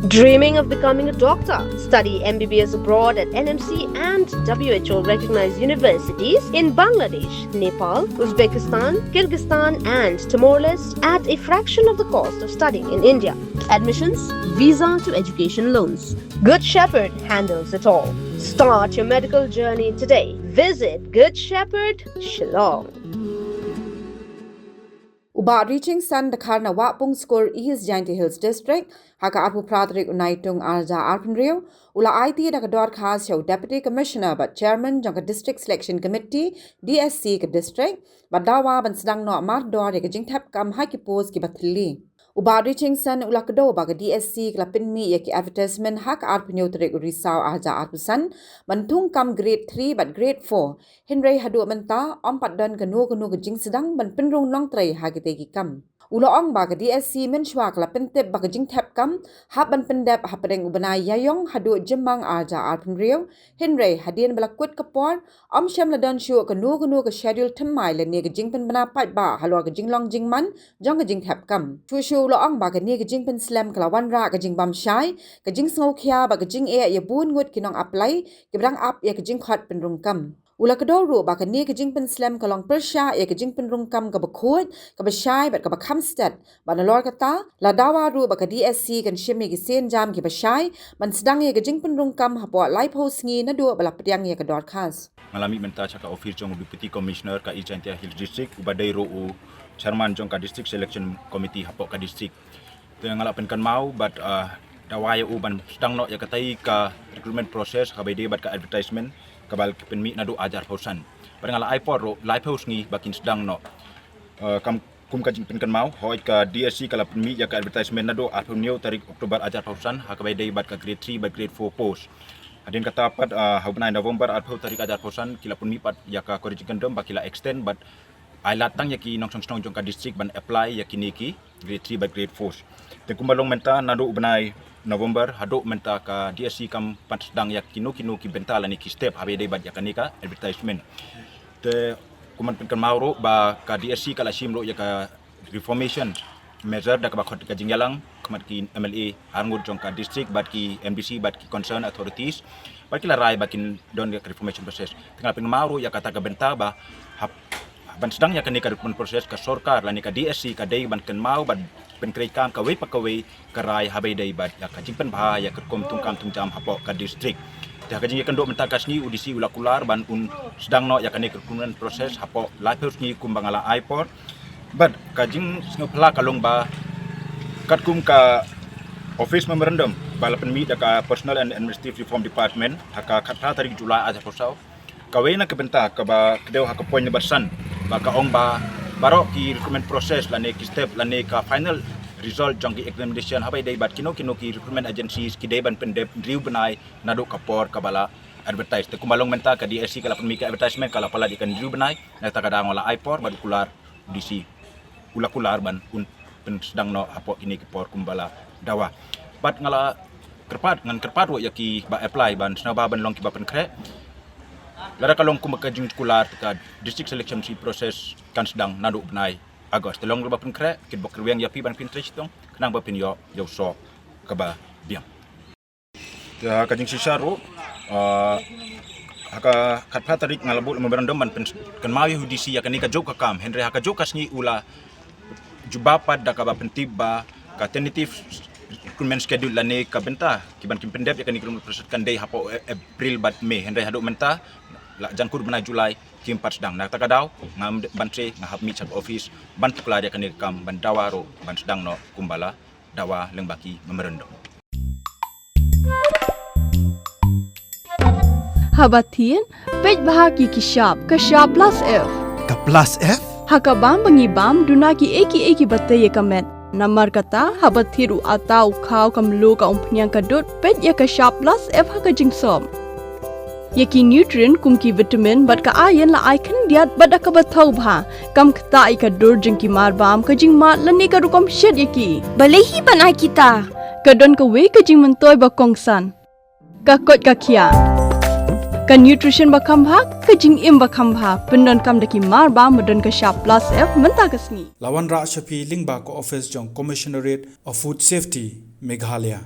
Dreaming of becoming a doctor? Study MBBS abroad at NMC and WHO recognized universities in Bangladesh, Nepal, Uzbekistan, Kyrgyzstan and Timor-Leste at a fraction of the cost of studying in India. Admissions, visa to education loans. Good Shepherd handles it all. Start your medical journey today. Visit Good Shepherd, Shillong. Uba Reachingson, the Karna Wapung Score East Jingthep Hills District, Haka Apu Pratrik Unaitung Arja Arpenrio, Ula IT Dakador Khas Show Deputy Commissioner but Chairman Jonga District Selection Committee, DSC District, but Dawa Ban Sedang No Amar Dor Jingthep Kam Haki Pose Kibatli. Uba Reachingson Ulakado Baga DSC Klapinmi Yaki advertisement Hak Arpenio Trik Urisau Arja Arpusan, Bantung Kam grade 3 but grade 4. Hynrei hadu menta ompat dan kanu jing sedang ban penrung long tray hagitegi kam. Uloong baga DSC menshwa kala Pyndep baga Jingthep kam hab ban Pyndep hapadeng ubanai yayong hadu jemang arja Arpenrio Hynrei hadien balakut kapor sham ladan shu kanu ke schedule temai le ne jingpen bana pat ba halwa jinglong jingman jong Jingthep kam. Shu uloong baga ne jingpen slam kala wanra jingbam shai jing sngokhia baga jing e yabun ngut kinong apply kibrang up ya jingkhot penrung kam. Ula kedoro baka ni kejingpen slam kalong persya ya kejingpen rungkam ka bakhut ka basyai bat ka bakhamstat banalor kata la dawa ru baka DSC kan shimi gi sen jam ki basyai man sedang ya kejingpen rungkam Hapoh Hapoh Sngi na do bala pediang ya kedor khas malami menta chaka office jong deputy commissioner ka EJHD Hills district ubadai ro chairman jong ka district selection committee Hapoh ka district ngalapen kan mau but dawa ya ban sedang no ya katai ka recruitment process ka bede bat ka advertisement kabal penmi nadu ajar pausan padang ala ipod ro live house ngi bakin sedang no kam kum ka jingpen kan mau hoi ka DSC kala penmi ya ka advertisement nadu arpunio tarik Oktober ajar pausan hakabai dei bat ka grade 3 bat grade 4 post adin kata pat haubnai November arpu tarik ajar pausan kila penmi pat ya ka correction dom bakila extend but ai latang ya ki nong song jong ka district ban apply ya kini ki grade 3 bat grade 4 te kumbalong menta nadu ubnai November hadok menta ka DSC kam pat sedang yak kinu ki bentala ni ki step habe dei bat yakanika advertisement te kuman penkan mauro ba ka DSC kala simro ya ka reformation measure dak ba khot ka jingyalang kamat ki MLA arngur jong ka district bat ki MDC bat ki concerned authorities bat ki larai bakin don ya reformation process tengah penkan mauro ya kata ka benta ba ban sedang ya kanika recruitment process ka sorkar la ni ka DSC ka dei ban kan mau bat penkreikam kawai pakawai karai habai dai bat ya ka jingpen bha ya kerkom tungkam tungjam Hapoh ka district ya ka jing kendo menta kasni udisi ulakular ban sedang no ya kanik recruitment process Hapoh live house ni kumbangala ipod but ka jing snopla kalong ba katkum ka office memorandum bala penmi da ka personal and administrative reform department haka kata tarik Julai aja posau kawai na kebenta ka ba kedeu haka poin bersan ba ka ong ba barok ki recruitment process lane ki step lane ka final result jong ki examination habai dei bat kino ki recruitment agencies ki dei ban Pyndep driu benai nadu kapor kabala advertise te kumalong menta ka DSC kala penmi ka advertisement kala pala di kan driu benai na ta kadang ola ipor bad kular disi ulakular ban pen sedang no Hapoh ini kapor kumbala dawa bat ngala kerpat wo ya ki ba apply ban snaba ban long ki ba pen kre lara kalong kumaka jing kular ka district selection si process kan sedang nadu benai Agos telong ba pen kre kit bok ruang yapi ban pinterest tong kenang ba pin yo so ka ba biam ya ka jing sisaro haka khatpa tarik ngalabut memorandum ban kan mau yudisi ya kanika jok kam Hynrei haka jok kasni ula jubapat da ka ba pentiba ka tentative recruitment schedule lane ka benta kiban kim Pyndep ya kanika process kan dei Hapoh April bat Mei Hynrei haduk menta la jangkur bena Julai kim pat sedang nak takadaw ngam bantre ngahap mi chak office ban tukla dia kanik kam ban dawaro ban sedang no kumbala dawa lengbaki memorandum Habatin pej bahagi kishap kashap plus F ka plus F hakabam bangibam dunaki eki bataye kamet namar kata habathiru atau khaw kamlu ka umpnyang kadut pej ya kashap plus F haka jingsom Yaki nutrient kumki vitamin bat ka iron la icon diat bat ka bathau bha kam khta ka dur jingki marbam ka jing mat lani ka rukom shed yaki balehi banai kita ka don ka we ka jing mentoy ba kongsan ka kot ka khia ka nutrition ba khambha ka jing im ba khambha pendon kam daki marbam modon ka sharp plus F menta kasni lawan ra shapi lingba ko office jong commissionerate of food safety Meghalaya